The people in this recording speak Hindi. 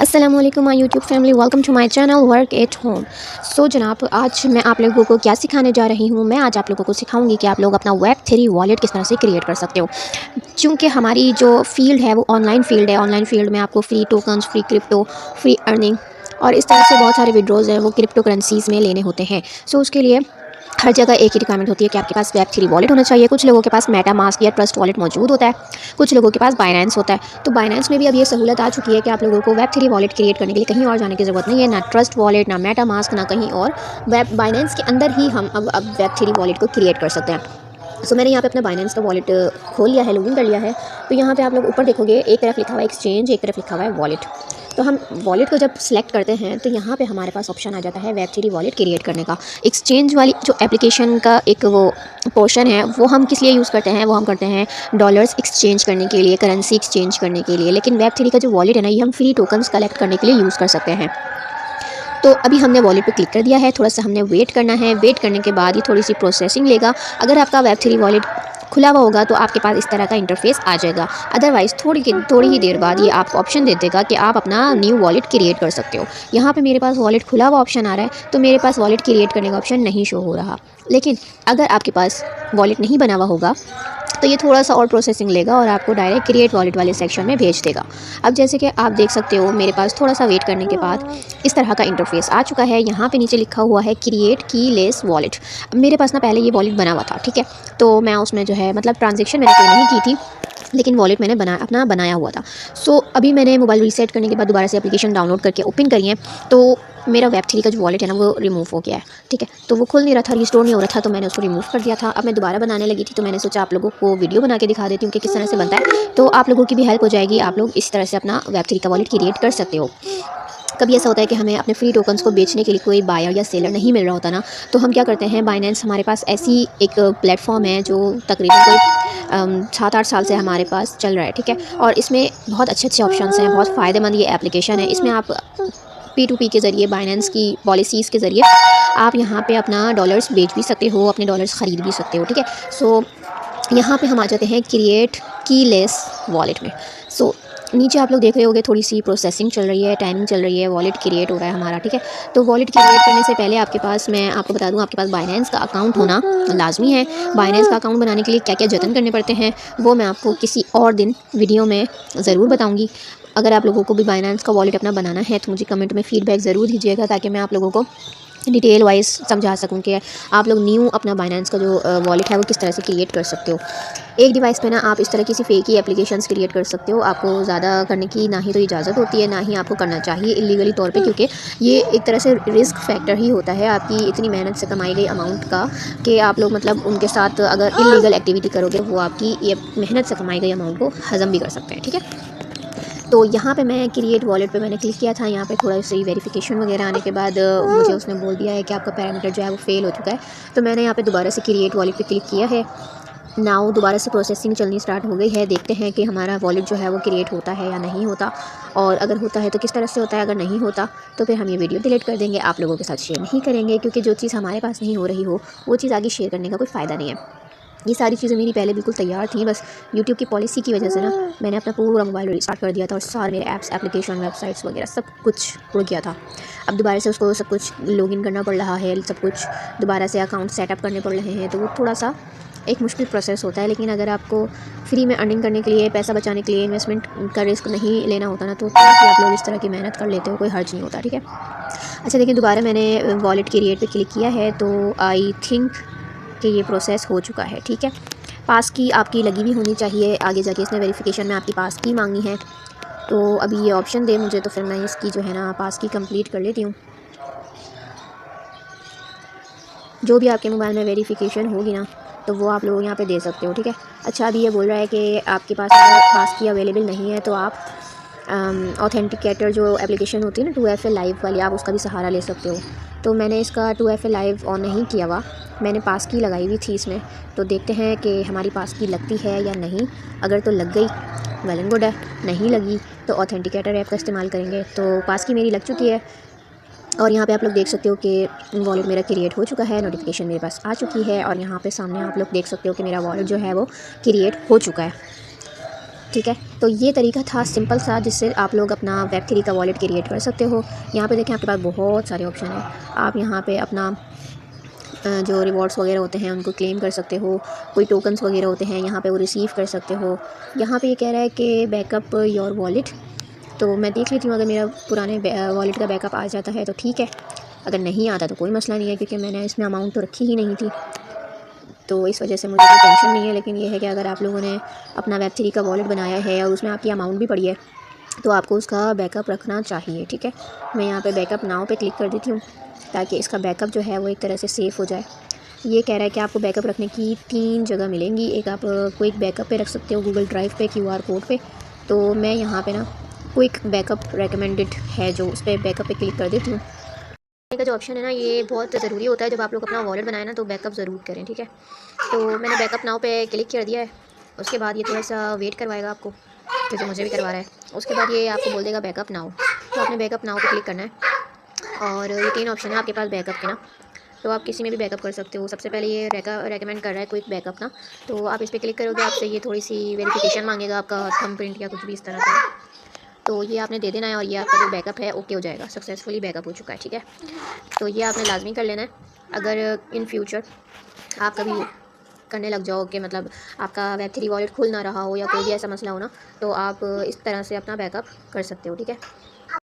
अस्सलाम वालेकुम my YouTube family, welcome to my channel work at home. So जनाब, आज मैं आप लोगों को क्या सिखाने जा रही हूँ। मैं आज आप लोगों को सिखाऊंगी कि आप लोग अपना वेब3 वॉलेट किस तरह से क्रिएट कर सकते हो। क्योंकि हमारी जो फील्ड है वो ऑनलाइन फील्ड है। ऑनलाइन फील्ड में आपको free tokens, free crypto, free earning और इस तरह से बहुत सारे विड्रॉज हैं वो क्रिप्टो करेंसीज़ में लेने होते हैं। सो उसके लिए हर जगह एक ही रिक्वायरमेंट होती है कि आपके पास वेब3 वॉलेट होना चाहिए। कुछ लोगों के पास मेटामास्क या ट्रस्ट वॉलेट मौजूद होता है, कुछ लोगों के पास बाइनेंस होता है। तो बाइनेंस में भी अब ये सहूलत आ चुकी है कि आप लोगों को वेब3 वॉलेट क्रिएट करने के लिए कहीं और जाने की ज़रूरत नहीं है, ना ट्रस्ट वॉलेट, ना मेटामास्क, ना कहीं और। वेब बाइनेंस के अंदर ही हम अब वेब3 वॉलेट को क्रिएट कर सकते हैं। सो मैंने यहाँ पे अपना बाइनेंस का वॉलेट खोल लिया है, लॉगिन कर लिया है। तो यहाँ पे आप लोग ऊपर देखोगे, एक तरफ लिखा हुआ है एक्सचेंज, एक तरफ लिखा हुआ है वॉलेट। तो हम वॉलेट को जब सेलेक्ट करते हैं तो यहाँ पे हमारे पास ऑप्शन आ जाता है वेब3 वॉलेट क्रिएट करने का। एक्सचेंज वाली जो एप्लीकेशन का एक वो पोर्शन है वो हम किस लिए यूज़ करते हैं, वो हम करते हैं डॉलर्स एक्सचेंज करने के लिए, करेंसी एक्सचेंज करने के लिए। लेकिन वेब3 का जो वॉलेट है ना, ये हम फ्री टोकन्स कलेक्ट करने के लिए यूज़ कर सकते हैं। तो अभी हमने वॉलेट पे क्लिक कर दिया है, थोड़ा सा हमने वेट करना है। वेट करने के बाद ये थोड़ी सी प्रोसेसिंग लेगा। अगर आपका वेब3 वॉलेट खुला हुआ होगा तो आपके पास इस तरह का इंटरफेस आ जाएगा। अदरवाइज़ थोड़ी ही देर बाद ये आपको ऑप्शन दे देगा कि आप अपना न्यू वॉलेट क्रिएट कर सकते हो। यहाँ पे मेरे पास वॉलेट खुला हुआ ऑप्शन आ रहा है, तो मेरे पास वॉलेट क्रिएट करने का ऑप्शन नहीं शो हो रहा। लेकिन अगर आपके पास वॉलेट नहीं बना हुआ होगा तो ये थोड़ा सा और प्रोसेसिंग लेगा और आपको डायरेक्ट क्रिएट वॉलेट वाले सेक्शन में भेज देगा। अब जैसे कि आप देख सकते हो, मेरे पास थोड़ा सा वेट करने के बाद इस तरह का इंटरफेस आ चुका है। यहाँ पे नीचे लिखा हुआ है क्रिएट की लेस वॉलेट। मेरे पास ना पहले ये वॉलेट बना हुआ था, ठीक है। तो मैं उसमें जो है मतलब ट्रांजेक्शन मैंने कोई नहीं की थी, लेकिन वॉलेट मैंने अपना बनाया हुआ था। सो अभी मैंने मोबाइल रीसेट करने के बाद दोबारा से एप्लीकेशन डाउनलोड करके ओपन करी है, तो मेरा वेब3 का जो वॉलेट है ना वो रिमूव हो गया है, ठीक है। तो वो खुल नहीं रहा था, रिस्टोर नहीं हो रहा था, तो मैंने उसको रिमूव कर दिया था। अब मैं दोबारा बनाने लगी थी, तो मैंने सोचा आप लोगों को वीडियो बना के दिखा देती हूँ कि किस तरह से बनता है, तो आप लोगों की भी हेल्प हो जाएगी। आप लोग इस तरह से अपना वेब3 का वॉलेट क्रिएट कर सकते हो। कभी ऐसा होता है कि हमें अपने फ्री टोकन्स को बेचने के लिए कोई बायर या सेलर नहीं मिल रहा होता ना, तो हम क्या करते हैं, बाइनेंस हमारे पास ऐसी एक प्लेटफॉर्म है जो तकरीबन कोई 7-8 साल से हमारे पास चल रहा है, ठीक है। और इसमें बहुत अच्छे ऑप्शंस हैं, बहुत फ़ायदेमंद ये एप्लीकेशन है। इसमें आप P2P के ज़रिए, बाइनेंस की पॉलिसीज़ के ज़रिए आप यहाँ पे अपना डॉलर्स बेच भी सकते हो, अपने डॉलर्स ख़रीद भी सकते हो, ठीक है। सो यहाँ पे हम आ जाते हैं क्रिएट कीलेस वॉलेट में। सो नीचे आप लोग देख रहे होंगे थोड़ी सी प्रोसेसिंग चल रही है, टाइमिंग चल रही है, वॉलेट क्रिएट हो रहा है हमारा, ठीक है। तो वॉलेट क्रिएट करने से पहले आपके पास, मैं आपको बता दूं, आपके पास बाइनेंस का अकाउंट होना लाजमी है। बाइनेंस का अकाउंट बनाने के लिए क्या क्या जतन करने पड़ते हैं वो मैं आपको किसी और दिन वीडियो में ज़रूर बताऊँगी। अगर आप लोगों को भी बाइनेंस का वॉलेट अपना बनाना है तो मुझे कमेंट में फ़ीडबैक ज़रूर दीजिएगा, ताकि मैं आप लोगों को डिटेल वाइज समझा सकूं कि आप लोग न्यू अपना बाइनेंस का जो वॉलेट है वो किस तरह से क्रिएट कर सकते हो। एक डिवाइस पे ना आप इस तरह की सी फेक ही एप्लीकेशंस क्रिएट कर सकते हो। आपको ज़्यादा करने की ना ही तो इजाज़त होती है, ना ही आपको करना चाहिए इलीगली तौर पे, क्योंकि ये एक तरह से रिस्क फैक्टर ही होता है आपकी इतनी मेहनत से कमाई गई अमाउंट का, कि आप लोग मतलब उनके साथ अगर इलीगल एक्टिविटी करोगे वो आपकी ये मेहनत से कमाई गई अमाउंट को हज़म भी कर सकते हैं, ठीक है। तो यहाँ पे मैं क्रिएट वॉलेट पे मैंने क्लिक किया था। यहाँ पे थोड़ा सी वेरिफिकेशन वगैरह आने के बाद मुझे उसने बोल दिया है कि आपका पैरामीटर जो है वो फेल हो चुका है। तो मैंने यहाँ पे दोबारा से क्रिएट वॉलेट पे क्लिक किया है। नाउ दोबारा से प्रोसेसिंग चलनी स्टार्ट हो गई है। देखते हैं कि हमारा वॉलेट जो है वो क्रिएट होता है या नहीं होता, और अगर होता है तो किस तरह से होता है, अगर नहीं होता तो फिर हम ये वीडियो डिलीट कर देंगे, आप लोगों के साथ शेयर नहीं करेंगे, क्योंकि जो चीज़ हमारे पास नहीं हो रही हो वो चीज़ आगे शेयर करने का कोई फ़ायदा नहीं है। ये सारी चीज़ें मेरी पहले बिल्कुल तैयार थी, बस यूट्यूब की पॉलिसी की वजह से ना मैंने अपना पूरा मोबाइल रिस्टार्ट कर दिया था और सारे मेरे ऐप्स, एप्लीकेशन, वेबसाइट्स वगैरह सब कुछ उड़ गया था। अब दोबारा से उसको सब कुछ लॉगिन करना पड़ रहा है, सब कुछ दोबारा से अकाउंट सेटअप करने पड़ रहे हैं, तो वो थोड़ा सा एक मुश्किल प्रोसेस होता है। लेकिन अगर आपको फ्री में अर्निंग करने के लिए, पैसा बचाने के लिए इन्वेस्टमेंट का रिस्क नहीं लेना होता ना, तो आप लोग इस तरह की मेहनत कर लेते हो, कोई हर्ज नहीं होता, ठीक है। अच्छा देखिए, दोबारा मैंने वॉलेट क्रिएट पे क्लिक किया है, तो आई थिंक कि ये प्रोसेस हो चुका है, ठीक है। पास की आपकी लगी भी होनी चाहिए, आगे जाके इसने वेरिफिकेशन में आपकी पास की मांगनी है। तो अभी ये ऑप्शन दे मुझे, तो फिर मैं इसकी जो है ना पास की कंप्लीट कर लेती हूँ। जो भी आपके मोबाइल में वेरिफिकेशन होगी ना, तो वो आप लोग यहाँ पे दे सकते हो, ठीक है। अच्छा, अभी ये बोल रहा है कि आपके पास अगर पास की अवेलेबल नहीं है तो आप ऑथेंटिकेटर जो एप्लीकेशन होती है ना 2FA लाइव वाली, आप उसका भी सहारा ले सकते हो। तो मैंने इसका 2FA लाइव ऑन नहीं किया हुआ, मैंने पास की लगाई हुई थी इसमें। तो देखते हैं कि हमारी पास की लगती है या नहीं। अगर तो लग गई वेल एंड गुड है, नहीं लगी तो ऑथेंटिकेटर ऐप का इस्तेमाल करेंगे। तो पास की मेरी लग चुकी है, और यहाँ पे आप लोग देख सकते हो कि वॉलेट मेरा क्रिएट हो चुका है, नोटिफिकेशन मेरे पास आ चुकी है, और यहाँ पे सामने आप लोग देख सकते हो कि मेरा वॉलेट जो है वो क्रिएट हो चुका है। ठीक है। तो ये तरीका था सिंपल सा, जिससे आप लोग अपना वेब3 का वॉलेट क्रिएट कर सकते हो। यहाँ पे देखें आपके पास बहुत सारे ऑप्शन हैं। आप यहाँ पे अपना जो रिवॉर्ड्स वगैरह होते हैं उनको क्लेम कर सकते हो। कोई टोकन्स वगैरह होते हैं यहाँ पे वो रिसीव कर सकते हो। यहाँ पे ये कह रहा है कि बैकअप योर वॉलेट, तो मैं देख लेती हूँ अगर मेरा पुराने वॉलेट का बैकअप आ जाता है तो ठीक है, अगर नहीं आता तो कोई मसला नहीं है, क्योंकि मैंने इसमें अमाउंट तो रखी ही नहीं थी, तो इस वजह से मुझे कोई टेंशन नहीं है। लेकिन ये है कि अगर आप लोगों ने अपना वेब3 का वॉलेट बनाया है और उसमें आपकी अमाउंट भी पड़ी है तो आपको उसका बैकअप रखना चाहिए। ठीक है, मैं यहाँ पे बैकअप नाउ पे क्लिक कर देती हूँ ताकि इसका बैकअप जो है वो एक तरह से सेफ़ हो जाए। ये कह रहा है कि आपको बैकअप रखने की 3 जगह मिलेंगी। एक आप क्विक बैकअप पे रख सकते हो, गूगल ड्राइव पे, QR कोड पे। तो मैं यहाँ पे ना क्विक बैकअप रेकमेंडेड है जो, उस पर बैकअप पे क्लिक कर देती हूँ। का जो ऑप्शन है ना ये बहुत ज़रूरी होता है, जब आप लोग अपना वॉलेट बनाए ना तो बैकअप ज़रूर करें। ठीक है, तो मैंने बैकअप नाउ पे क्लिक कर दिया है। उसके बाद ये थोड़ा सा वेट करवाएगा आपको, क्योंकि मुझे भी करवा रहा है। उसके बाद ये आपको बोल देगा बैकअप नाउ, तो आपने बैकअप नाउ पे क्लिक करना है। और ये 3 ऑप्शन है आपके पास बैकअप के ना, तो आप किसी में भी बैकअप कर सकते हो। सबसे पहले ये रेकमेंड कर रहा है क्विक बैकअप ना, तो आप इस पर क्लिक करोगे, आपसे ये थोड़ी सी वेरिफिकेशन मांगेगा, आपका थंबप्रिंट या कुछ भी इस तरह का, तो ये आपने दे देना है और ये आपका जो बैकअप है ओके हो जाएगा, सक्सेसफुली बैकअप हो चुका है। ठीक है, तो ये आपने लाजमी कर लेना है। अगर इन फ्यूचर आप कभी करने लग जाओ कि मतलब आपका वेब3 वॉलेट खुल ना रहा हो या कोई भी ऐसा मसला हो ना, तो आप इस तरह से अपना बैकअप कर सकते हो। ठीक है।